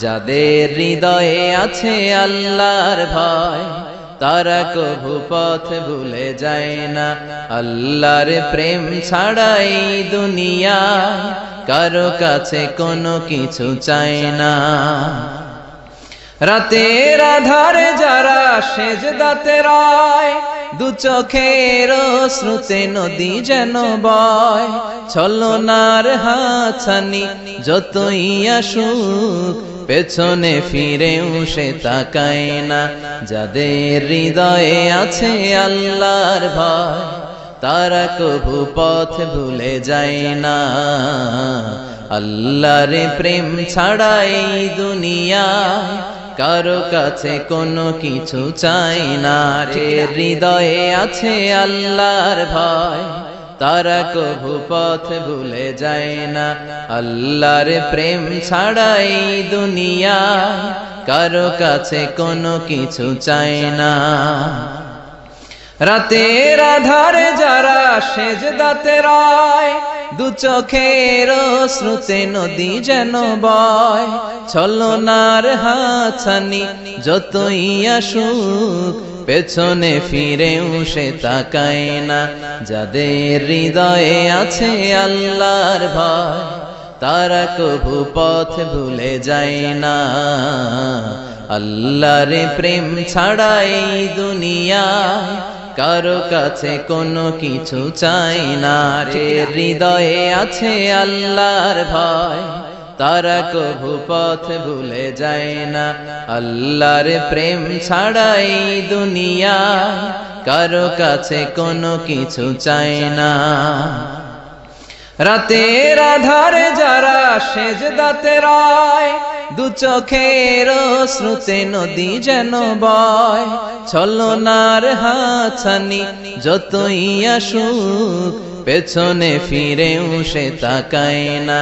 যাদের হৃদয়ে আছে আল্লাহর ভয় তারা কভু পথ ভুলে যায় না। আল্লাহর প্রেম ছাড়াই দুনিয়ায় কারো কাছে কোনো কিছু চায় না। রাতের আধারে যারা সেজদাতে রয়, দু চোখের শ্রুতে নদী যেন বয়। ছলনার হাতছানি যতই আসুক পেছনে ফিরেও সে তাকায় না। যাদের হৃদয়ে আছে আল্লাহর ভয় তারা কভু পথ ভুলে যায় না। আল্লাহর প্রেম ছাড়াই দুনিয়ায় কারো কাছে কোনো কিছু চাই না। হৃদয়ে আছে আল্লাহর ভয় তারা কভু পথ ভুলে যায় না। আল্লাহর প্রেম ছাড়াই দুনিয়ায় কারো কাছে কোনো কিছু চাই না। রাতের আধারে যারা সেজদাতে রয়, দু চোখের শ্রুতে নদী যেন বয়। ছলনার হাতছানি যতই আসুক পেছনে ফিরেও সে তাকায় না। যাদের হৃদয়ে আছে আল্লাহর ভয় তারা কভু পথ ভুলে যায় না। আল্লাহর প্রেম ছাড়াই দুনিয়ায় কারো কাছে কোনো কিছু চাই না। হৃদয়ে আছে আল্লাহর ভয় তারা কভু পথ ভুলে যায় না। আল্লাহর প্রেম ছাড়াই দুনিয়ায় কারো কাছে কোনো কিছু চাই না। রাতের আধারে যারা সেজদাতে রয়, দু চোখের শ্রুতে নদী যেন বয়। ছলনার হাতছানি যতই আসুক পেছনে ফিরেও সে তাকায় না।